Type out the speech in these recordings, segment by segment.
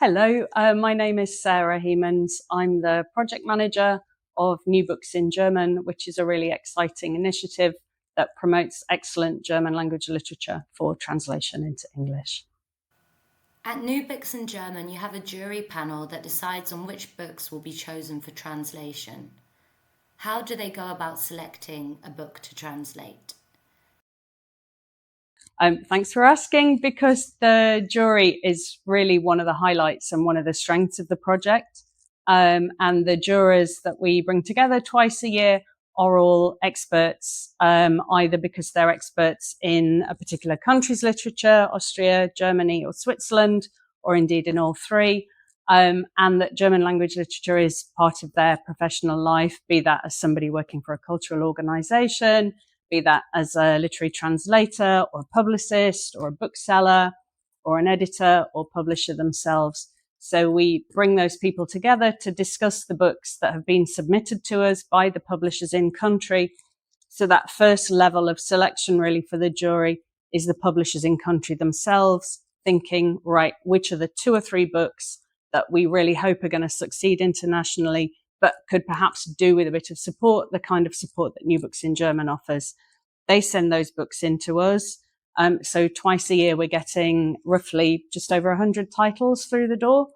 Hello, my name is Sarah Hemens. I'm the project manager of New Books in German, which is a really exciting initiative that promotes excellent German language literature for translation into English. At New Books in German, you have a jury panel that decides on which books will be chosen for translation. How do they go about selecting a book to translate? Thanks for asking, because the jury is really one of the highlights and one of the strengths of the project. And the jurors that we bring together twice a year are all experts, either because they're experts in a particular country's literature, Austria, Germany, or Switzerland, or indeed in all three. And that German language literature is part of their professional life, be that as somebody working for a cultural organization, be that as a literary translator or a publicist or a bookseller or an editor or publisher themselves. So we bring those people together to discuss the books that have been submitted to us by the publishers in country. So that first level of selection really for the jury is the publishers in country themselves thinking, right, which are the two or three books that we really hope are going to succeed internationally, but could perhaps do with a bit of support, the kind of support that New Books in German offers. They send those books in to us. So twice a year, we're getting roughly just over 100 titles through the door.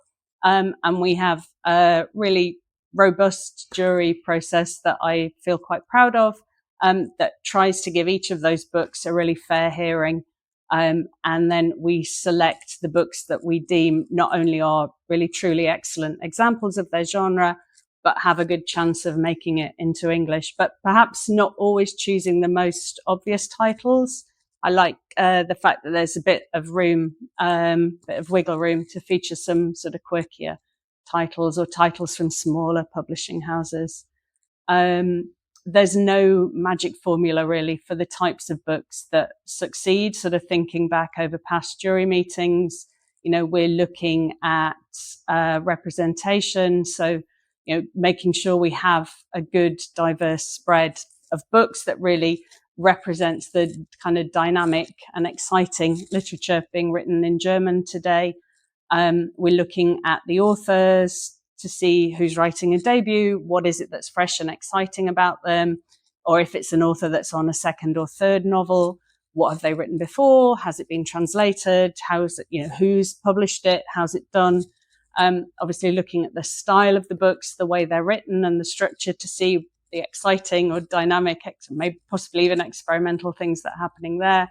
And we have a really robust jury process that I feel quite proud of, that tries to give each of those books a really fair hearing. And then we select the books that we deem not only are really truly excellent examples of their genre, but have a good chance of making it into English, but perhaps not always choosing the most obvious titles. I like the fact that there's a bit of room, bit of wiggle room to feature some sort of quirkier titles or titles from smaller publishing houses. There's no magic formula really for the types of books that succeed. Sort of thinking back over past jury meetings, we're looking at representation. So, making sure we have a good, diverse spread of books that really represents the kind of dynamic and exciting literature being written in German today. We're looking at the authors to see who's writing a debut, what is it that's fresh and exciting about them, or if it's an author that's on a second or third novel, what have they written before? Has it been translated? How's it, who's published it? How's it done? Obviously looking at the style of the books, the way they're written and the structure to see the exciting or dynamic, maybe possibly even experimental things that are happening there.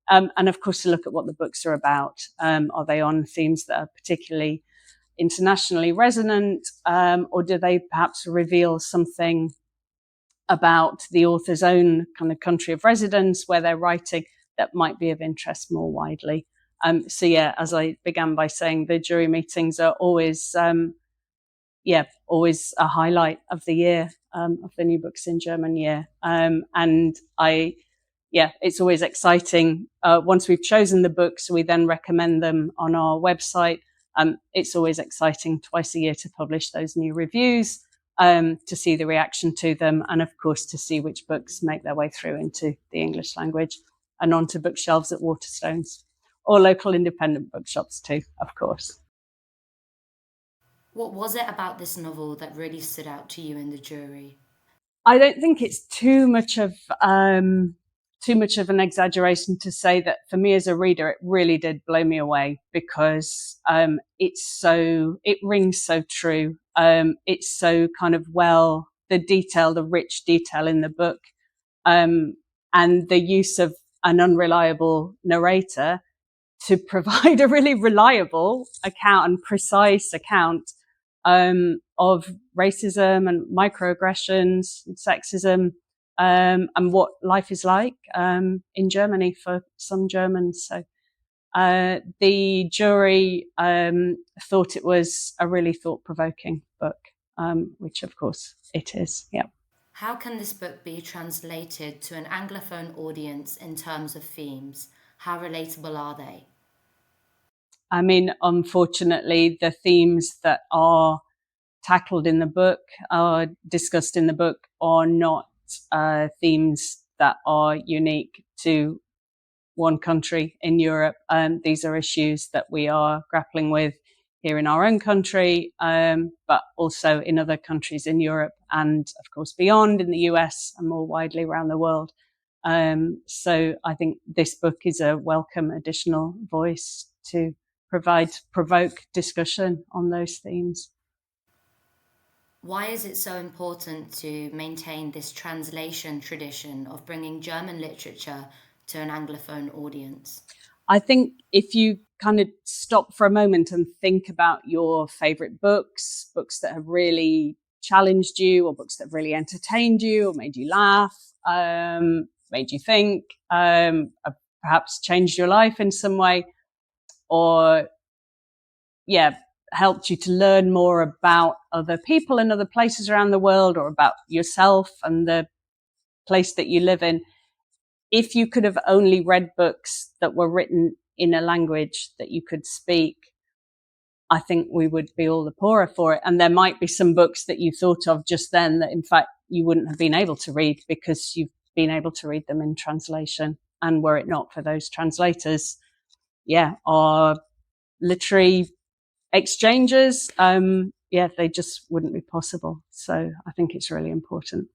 And of course, to look at what the books are about. Are they on themes that are particularly internationally resonant, or do they perhaps reveal something about the author's own kind of country of residence where they're writing that might be of interest more widely? So yeah, as I began by saying, the jury meetings are always, always a highlight of the year, of the New Books in German year. And it's always exciting. Once we've chosen the books, we then recommend them on our website. It's always exciting twice a year to publish those new reviews, to see the reaction to them, and of course to see which books make their way through into the English language and onto bookshelves at Waterstones or local independent bookshops too, of course. What was it about this novel that really stood out to you in the jury? I don't think it's too much of an exaggeration to say that for me as a reader, it really did blow me away, because it rings so true. It's so kind of the rich detail in the book, and the use of an unreliable narrator to provide a really reliable account and precise account, of racism and microaggressions and sexism, and what life is like in Germany for some Germans. So the jury thought it was a really thought-provoking book, which of course it is. Yeah. How can this book be translated to an Anglophone audience in terms of themes? How relatable are they? I mean, unfortunately, the themes that are tackled in the book, are discussed in the book, are not themes that are unique to one country in Europe. These are issues that we are grappling with here in our own country, but also in other countries in Europe and, of course, beyond, in the US and more widely around the world. So I think this book is a welcome additional voice to provoke discussion on those themes. Why is it so important to maintain this translation tradition of bringing German literature to an Anglophone audience? I think if you kind of stop for a moment and think about your favorite books that have really challenged you, or books that have really entertained you or made you laugh, made you think, perhaps changed your life in some way, or helped you to learn more about other people and other places around the world, or about yourself and the place that you live in. If you could have only read books that were written in a language that you could speak, I think we would be all the poorer for it. And there might be some books that you thought of just then that in fact you wouldn't have been able to read because you've been able to read them in translation. And were it not for those translators, our literary exchanges, they just wouldn't be possible. So I think it's really important.